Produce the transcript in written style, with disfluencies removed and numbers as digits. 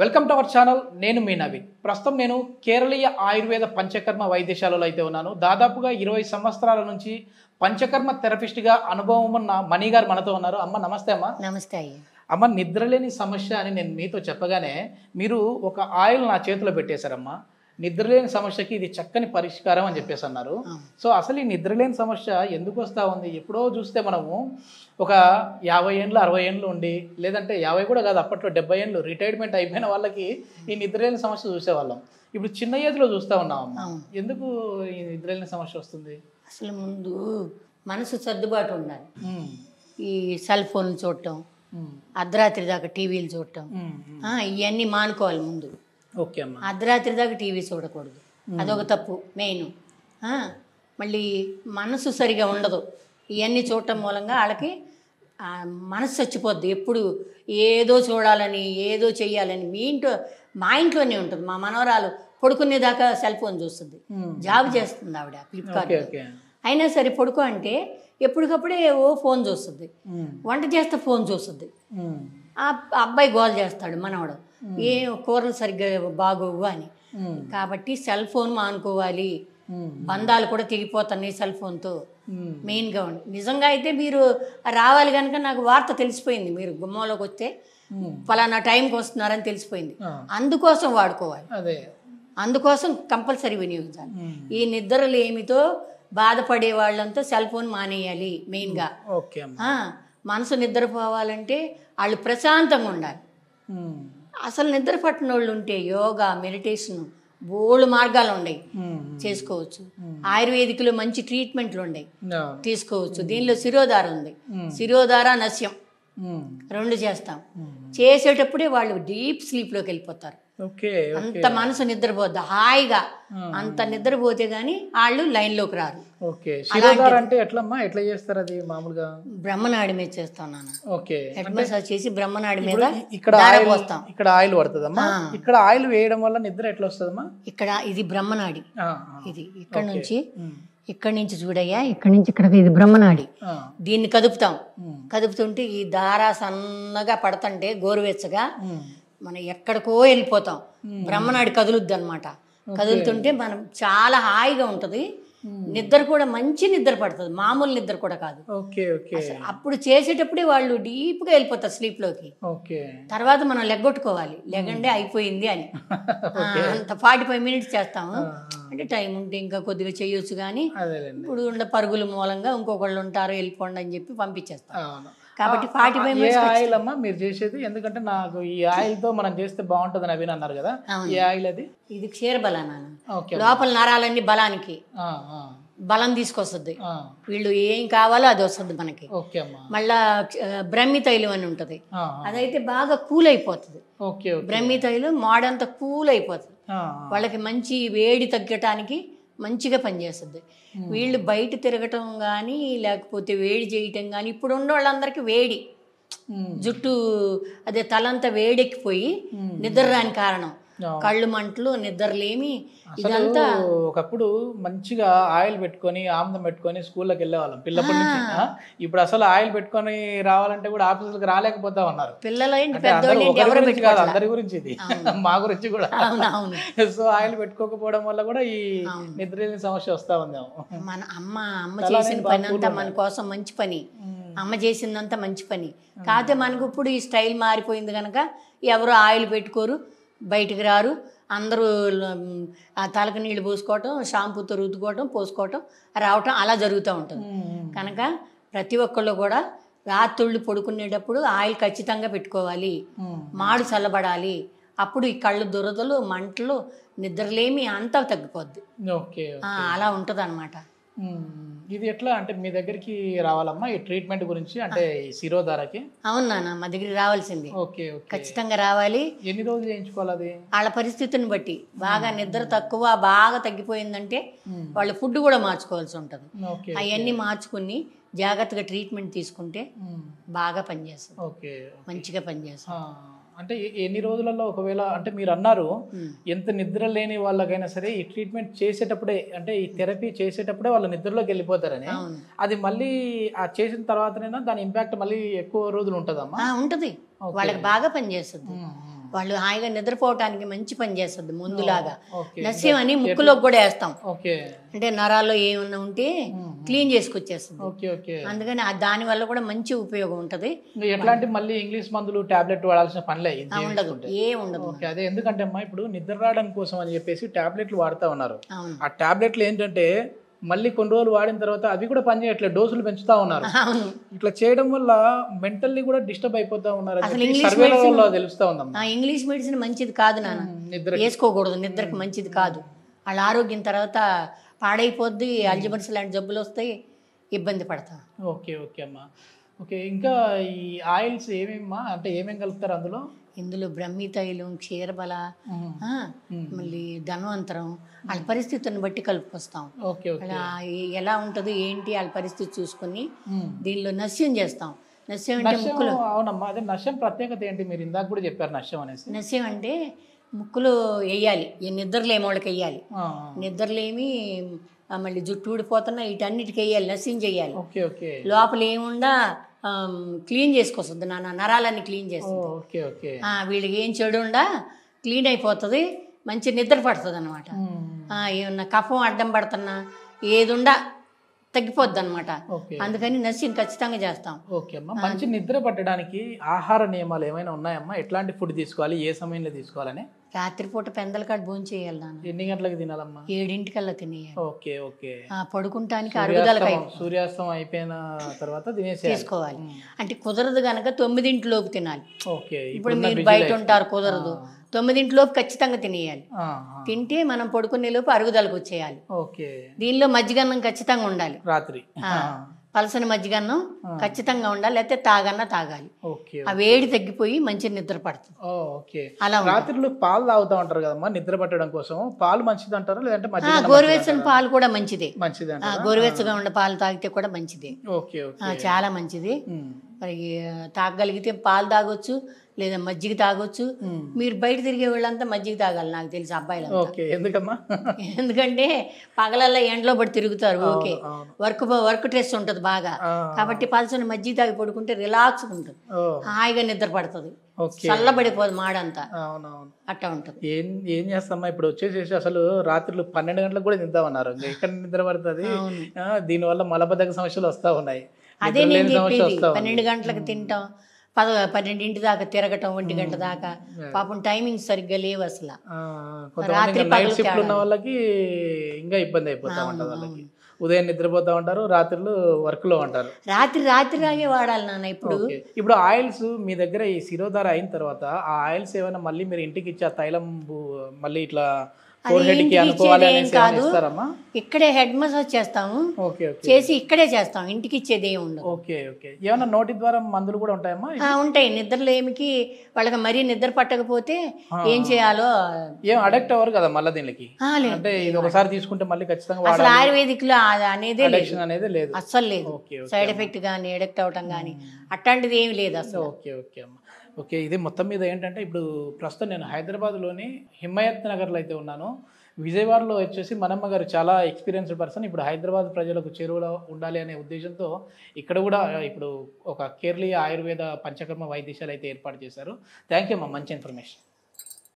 Welcome to our channel. నేను మీ నవీన్. ప్రస్తుతం నేను కేరళీయ ఆయుర్వేద పంచకర్మ వైద్యశాలలో అయితే ఉన్నాను. దాదాపుగా 20 సంవత్సరాల నుంచి పంచకర్మ థెరపిస్ట్గా అనుభవం ఉన్న మణి గారు మనతో ఉన్నారు. అమ్మ నమస్తే. అమ్మ నమస్తే అయ్యా. అమ్మ, నిద్రలేని సమస్య అని నేను మీతో చెప్పగానే మీరు ఒక ఆయిల్ నా చేతిలో పెట్టేశారమ్మా. నిద్రలేని సమస్యకి ఇది చక్కని పరిష్కారం అని చెప్పేసి అన్నారు. సో అసలు ఈ నిద్రలేని సమస్య ఎందుకు వస్తూ ఉంది? ఎప్పుడో చూస్తే మనము ఒక 50 ఏళ్ళు 60 ఏళ్ళు ఉండి, లేదంటే 50 కూడా కాదు, అప్పట్లో 70 ఏళ్ళు రిటైర్మెంట్ అయిపోయిన వాళ్ళకి ఈ నిద్రలేని సమస్య చూసేవాళ్ళం. ఇప్పుడు చిన్న ఏజ్లో చూస్తూ ఉన్నామమ్మా. ఎందుకు ఈ నిద్రలేని సమస్య వస్తుంది? అసలు ముందు మనసు సర్దుబాటు ఉండాలి. ఈ సెల్ ఫోన్లు చూడటం, అర్ధరాత్రి దాకా టీవీలు చూడటం, ఇవన్నీ మానుకోవాలి ముందు. ఓకే అమ్మా. అర్ధరాత్రి దాకా టీవీ చూడకూడదు, అదొక తప్పు మెయిన్. మళ్ళీ మనసు సరిగా ఉండదు. ఇవన్నీ చూడటం మూలంగా వాళ్ళకి మనసు చచ్చిపోద్ది. ఎప్పుడు ఏదో చూడాలని, ఏదో చెయ్యాలని. మా ఇంట్లోనే ఉంటుంది. మా మనవరాలు పడుకునేదాకా సెల్ ఫోన్ చూస్తుంది. జాబ్ చేస్తుంది ఆవిడ ఫ్లిప్కార్ట్. అయినా సరే పడుకో అంటే ఎప్పటికప్పుడే ఫోన్ చూస్తుంది. వంట చేస్తే ఫోన్ చూస్తుంది. ఆ అబ్బాయి గోల్ చేస్తాడు మనవాడు, ఏ కూరలు సరిగ్గా బాగోవు అని. కాబట్టి సెల్ ఫోన్ మానుకోవాలి. బంధాలు కూడా తెగిపోతున్నాయి సెల్ ఫోన్తో. మెయిన్గా ఉండి నిజంగా అయితే మీరు రావాలి కనుక నాకు వార్త తెలిసిపోయింది. మీరు గుమ్మంలోకి వస్తే ఫలానా టైంకి వస్తున్నారని తెలిసిపోయింది. అందుకోసం వాడుకోవాలి. అందుకోసం కంపల్సరీ వినియోగించాలి. ఈ నిద్రలు ఏమితో బాధపడే వాళ్ళంతా సెల్ ఫోన్ మానేయాలి మెయిన్గా. మనసు నిద్రపోవాలంటే వాళ్ళు ప్రశాంతంగా ఉండాలి. అసలు నిద్ర పట్టిన వాళ్ళు ఉంటే యోగా, మెడిటేషన్ బోళ్ళు మార్గాలు ఉన్నాయి, చేసుకోవచ్చు. ఆయుర్వేదిక్లో మంచి ట్రీట్మెంట్లు ఉన్నాయి, తీసుకోవచ్చు. దీనిలో శిరోధార ఉంది. శిరోధార, నస్యం రెండు చేస్తాం. చేసేటప్పుడే వాళ్ళు డీప్ స్లీప్లోకి వెళ్ళిపోతారు. అంత మనసు నిద్రపోద్ది హాయిగా. అంత నిద్రపోతే గానీ వాళ్ళు లైన్లోకి రారు. బ్రహ్మనాడి మీద చేస్తాను. హెడ్ మసాజ్ చేసి బ్రహ్మనాడి మీద ఇక్కడ ఆయిల్ పడుతుందమ్మా. ఇక్కడ ఆయిల్ వేయడం వల్ల నిద్ర ఎట్లా వస్తుందమ్మా? ఇక్కడ ఇది బ్రహ్మనాడి. ఇది ఇక్కడి నుంచి చూడయ్యా, ఇక్కడి నుంచి ఇక్కడికి ఇది బ్రహ్మనాడి. దీన్ని కదుపుతాం. కదుపుతుంటే ఈ దార సన్నగా పడతంటే గోరువెచ్చగా మనం ఎక్కడికో వెళ్ళిపోతాం. బ్రహ్మనాడి కదులుద్ది అనమాట. కదులుతుంటే మనం చాలా హాయిగా ఉంటుంది. నిద్ర కూడా మంచి నిద్ర పడుతుంది, మామూలు నిద్ర కూడా కాదు. అప్పుడు చేసేటప్పుడే వాళ్ళు డీప్గా వెళ్ళిపోతారు స్లీప్లోకి. తర్వాత మనం లెగ్గొట్టుకోవాలి, లెగండే అయిపోయింది అని. అంత 45 మినిట్స్ చేస్తాము. అంటే టైం ఉంటే ఇంకా కొద్దిగా చేయొచ్చు, కానీ ఇప్పుడు ఉండే పరుగుల మూలంగా ఇంకొకళ్ళు ఉంటారు వెళ్ళిపోండి అని చెప్పి పంపించేస్తాం. కాబట్టి 45 మినిట్స్ ఆయిల్ అమ్మా మీరు చేసేది. ఎందుకంటే నాకు ఈ ఆయిల్ తో మనం చేస్తే బాగుంటుంది అని అన్నారు కదా, ఈ ఆయిల్ అది? ఇది క్షీరబలానా, లోపల నరాలన్నీ బలానికి బలం తీసుకొస్తుంది. వీళ్ళు ఏం కావాలో అది వస్తుంది మనకి. మళ్ళా బ్రహ్మి తైలం అని ఉంటది, అదైతే బాగా కూల్ అయిపోతుంది. బ్రహ్మి తైలం మాడంతా కూల్ అయిపోతుంది. వాళ్ళకి మంచి వేడి తగ్గటానికి మంచిగా పనిచేస్తుంది. వీళ్ళు బయట తిరగటం కానీ లేకపోతే వేడి చేయటం కానీ, ఇప్పుడు ఉన్న వాళ్ళందరికీ వేడి, జుట్టు అదే తలంతా వేడెక్కిపోయి నిద్ర రాని కారణం కళ్ళు మంటలు, నిద్రలేమి, ఇదంతా. ఒకప్పుడు మంచిగా ఆయిల్ పెట్టుకొని ఆమ్లం పెట్టుకొని స్కూల్లోకి వెళ్ళేవాళ్ళం పిల్లప్పటి నుంచి. ఇప్పుడు అసలు ఆయిల్ పెట్టుకొని రావాలంటే కూడా ఆఫీసులకు రాలేకపోతా ఉన్నారు పిల్లలు. అందరి గురించి ఇది, మా గురించి కూడా. సో ఆయిల్ పెట్టుకోకపోవడం వల్ల కూడా ఈ నిద్రలేని సమస్య వస్తా ఉంది. మన అమ్మ చేసిన పని అంతా మన కోసం మంచి పని, అమ్మ చేసిందంతా మంచి పని. కాకపోతే మనకు ఇప్పుడు ఈ స్టైల్ మారిపోయింది కనుక ఎవరు ఆయిల్ పెట్టుకోరు, బయటికి రారు. అందరూ తలకు నీళ్ళు పోసుకోవటం, షాంపూతో రుద్దుకోవటం, పోసుకోవటం, రావటం అలా జరుగుతూ ఉంటుంది. కనుక ప్రతి ఒక్కళ్ళు కూడా రాత్రుళ్ళు పడుకునేటప్పుడు ఆయిల్ ఖచ్చితంగా పెట్టుకోవాలి. మాడు చల్లబడాలి. అప్పుడు ఈ కళ్ళు దురదలు, మంటలు, నిద్రలేమి అంతా తగ్గిపోద్ది. అలా ఉంటుంది అన్నమాట. ఇది ఎట్లా అంటే మీ దగ్గరికి రావాలమ్మా ఈ ట్రీట్మెంట్ గురించి, అంటే శిరోధారకి? అవును నాన్న, మా దగ్గరికి రావాల్సింది. ఖచ్చితంగా రావాలి. ఎన్ని రోజులు చేయించుకోవాలి? అది వాళ్ళ పరిస్థితిని బట్టి. బాగా నిద్ర తక్కువ, బాగా తగ్గిపోయిందంటే వాళ్ళు ఫుడ్ కూడా మార్చుకోవాల్సి ఉంటుంది. అవన్నీ మార్చుకుని జాగ్రత్తగా ట్రీట్మెంట్ తీసుకుంటే బాగా పనిచేస్తుంది, మంచిగా పనిచేస్తుంది. అంటే ఎన్ని రోజులలో ఒకవేళ, అంటే మీరు అన్నారు ఎంత నిద్ర లేని వాళ్ళకైనా సరే ఈ ట్రీట్మెంట్ చేసేటప్పుడే, అంటే ఈ థెరపీ చేసేటప్పుడే వాళ్ళ నిద్రలోకి వెళ్ళిపోతారని, అది మళ్ళీ ఆ చేసిన తర్వాతనైనా దాని ఇంపాక్ట్ మళ్ళీ ఎక్కువ రోజులు ఉంటుందమ్మా? ఉంటుంది, వాళ్ళకి బాగా పనిచేస్తుంది. వాళ్ళు హాయిగా నిద్రపోవటానికి మంచి పని చేస్తుంది ముందులాగా. ఓకే. నస్యం అని ముక్కులోకి కూడా వేస్తాం, ఓకే అంటే నరాల్లో ఏమన్నా ఉంటే క్లీన్ చేసుకొచ్చేస్తుంది. Okay okay. అందుకని దాని వల్ల కూడా మంచి ఉపయోగం ఉంటుంది. ఇంకా ఎట్లాంటి మళ్ళీ ఇంగ్లీష్ మందులు టాబ్లెట్ వాడాల్సిన పనిలే ఇది ఉండదు, చేసుకుంటే. ఏం ఉండదు. ఓకే. అదే ఎందుకంటే అమ్మా ఇప్పుడు నిద్ర రావడానికి కోసం అని చెప్పేసి టాబ్లెట్లు వాడుతూ ఉన్నారు. అవును ఆ టాబ్లెట్లు ఏంటంటే మళ్ళీ కొన్ని రోజులు వాడిన తర్వాత అవి కూడా పనిచేయట్లేదు, డోసులు పెంచుతా ఉన్నారు. అవును. ఇట్లా చేయడం వల్ల మెంటల్లీ కూడా డిస్టర్బ్ అయిపోతా ఉన్నారు అని అసలు చెప్పి ఇంగ్లీష్ సర్వేల మెడిసిన్ వల్ల తెలుస్తా ఉందమ్మా. ఇంగ్లీష్ మెడిసిన్ మంచిది కాదు నాన్న, నిద్ర వేసుకోకూడదు, నిద్రకు మంచిది కాదు. వాళ్ళ ఆరోగ్యం తర్వాత పాడైపోద్ది, అల్జిమర్స్ లాంటి జబ్బులు వస్తాయి, ఇబ్బంది పడతాం. ఓకే ఓకే అమ్మా. ఓకే. ఇంకా ఈ ఆయిల్స్ ఏమేమ్మా, అంటే ఏమేమి కలుపుతారు అందులో? ఇందులో బ్రహ్మి తైలం, క్షీరబల, మళ్ళీ ధన్వంతరం, వాళ్ళ పరిస్థితిని బట్టి కలుపుకొస్తాం. Okay okay. అలా ఎలా ఉంటుంది ఏంటి వాళ్ళ పరిస్థితి చూసుకొని దీనిలో నస్యం చేస్తాం. నస్యం అంటే ముక్కులో, అవునమ్మా. అదే నశ్యం ప్రత్యేకత ఏంటి? మీరు ఇందాక కూడా చెప్పారు నశ్యం అనేసి. నస్యం అంటే ముక్కులో వేయాలి, ఈ నిద్రలేమి వాళ్ళకి వేయాలి. ఆ, నిద్రలేమి మళ్ళీ జుట్టు ఊడిపోతున్నా వీటన్నిటికి వేయాలి, నస్యం చేయాలి. Okay okay. లోపల ఏముండా క్లీన్ చేసుకొస్తుంది నాన్న, నరాలన్నీ క్లీన్ చేస్తుంది. Okay okay. వీళ్ళకి ఏం చెడు ఉండా క్లీన్ అయిపోతుంది, మంచి నిద్ర పడుతుంది అనమాట. ఏమన్నా కఫం అడ్డం పడుతున్నా ఏదుండా తగ్గిపోద్ది అనమాట. ఓకే. అందుకని నస్యం ఖచ్చితంగా చేస్తాం. ఓకే అమ్మా. మంచి నిద్ర పట్టడానికి ఆహార నియమాలు ఏమైనా ఉన్నాయమ్మా? ఎట్లాంటి ఫుడ్ తీసుకోవాలి, ఏ సమయంలో తీసుకోవాలని? రాత్రిపూట పెందలకాడ భోజనం చేయాలి నాన్న, 8 గంటలకు తినాలమ్మా? 7 తినేయాలి. Okay okay. పడుకుంటానికి అరుగుదలకై సూర్యాస్తం అయిపోయిన తర్వాత తీసుకోవాలి. అంటే కుదరదు కనుక 9 తినాలి. ఓకే. ఇప్పుడు మీరు బయట ఉంటారు, కుదరదు, 9 ఖచ్చితంగా తినేయాలి. తింటే మనం పడుకునే లోపు అరుగుదలకు వచ్చేయాలి. ఓకే. దీనిలో మజ్జిగన్నం ఖచ్చితంగా ఉండాలి, రాత్రి పలసని మజ్జిగన్నం ఖచ్చితంగా ఉండాలి, లేకపోతే తాగాలి. ఓకే. ఆ వేడి తగ్గిపోయి మంచి నిద్ర పడుతుంది. ఓకే. అలా రాత్రులు పాలు తాగుతా ఉంటారు కదమ్మా నిద్ర పట్టడం కోసం, పాలు మంచిది అంటారా లేదంటే గోరువెచ్చని పాలు కూడా మంచిదే. మంచిది గోరువెచ్చగా ఉండే పాలు తాగితే కూడా మంచిదే. Okay okay. చాలా మంచిది. మరి తాగగలిగితే పాలు తాగొచ్చు, లేదా మజ్జిగ తాగొచ్చు. మీరు బయట తిరిగే వాళ్ళంతా మజ్జిగ తాగాలి నాకు తెలిసి అబ్బాయిలు. ఓకే. ఎందుకమ్మా? ఎందుకంటే పగలల్లో ఎండలో పడి తిరుగుతారు, ఓకే, వర్క్ స్ట్రెస్ ఉంటుంది బాగా, కాబట్టి పల్సని మజ్జిగ తాగి పడుకుంటే రిలాక్స్ ఉంటుంది, హాయిగా నిద్ర పడుతుంది, చల్లబడిపోదు మాడంతా. అవునవును. అట్లా ఉంటుంది. ఏం చేస్తామా ఇప్పుడు వచ్చేసేసి అసలు రాత్రులు 12 గంటలకు కూడా నిద్దామన్నారు, ఎక్కడ నిద్ర పడుతుంది? దీనివల్ల మలబద్ధక సమస్యలు వస్తా ఉన్నాయి. అదే నేను చెప్పేది, 12 గంటలకు తింటాం, 12 దాకా తిరగటం, 1 గంట దాకా, పాపం టైమింగ్ సరిగ్గా లేవు అసలు. రాత్రి నైట్ షిఫ్ట్ ఉన్న వాళ్ళకి ఇంకా ఇబ్బంది అయిపోతా ఉంటుంది వాళ్ళకి. ఉదయం నిద్రపోతా ఉంటారు, రాత్రులు వర్క్ లో ఉంటారు. రాత్రిలాగే వాడాలి నాన్న. ఇప్పుడు ఆయిల్స్ మీ దగ్గర ఈ శిరోధార అయిన తర్వాత ఆ ఆయిల్స్ ఏమైనా మళ్ళీ మీరు ఇంటికి ఇచ్చే తైలం మళ్ళీ ఇట్లా ఇక్కడే హెడ్ మసాజ్ చేస్తాము, చేసి ఇక్కడే చేస్తాం, ఇంటికి ఇచ్చేది ఏమి ఉండదు. Okay okay. ఏమన్నా నోటి ద్వారా మందులు కూడా ఉంటాయమ్మా? ఉంటాయి. నిద్రలేమికి వాళ్ళకి మరీ నిద్ర పట్టకపోతే ఏం చేయాలో ఏం అడక్ట్ అవ్వరు కదా మళ్ళీ దీనికి? అంటే ఇది ఒకసారి తీసుకుంటే మళ్ళీ ఖచ్చితంగా అసలు ఆయుర్వేదిక్ లో అనేదే లేదు, అస్సలు లేదు. సైడ్ ఎఫెక్ట్ కానీ అడక్ట్ అవటం కానీ అట్లాంటిది ఏమి లేదు అసలు. ఓకే ఓకే అమ్మా. ఓకే. ఇది మొత్తం మీద ఏంటంటే ఇప్పుడు ప్రస్తుతం నేను హైదరాబాద్లోని హిమాయత్ నగర్లో అయితే ఉన్నాను. విజయవాడలో వచ్చేసి మనమ్మ గారు చాలా ఎక్స్పీరియన్స్డ్ పర్సన్. ఇప్పుడు హైదరాబాద్ ప్రజలకు చేరువలో ఉండాలి అనే ఉద్దేశంతో ఇక్కడ కూడా ఇప్పుడు ఒక కేరళీయ ఆయుర్వేద పంచకర్మ వైద్యశాల అయితే ఏర్పాటు చేశారు. థ్యాంక్ యూ అమ్మా, మంచి ఇన్ఫర్మేషన్.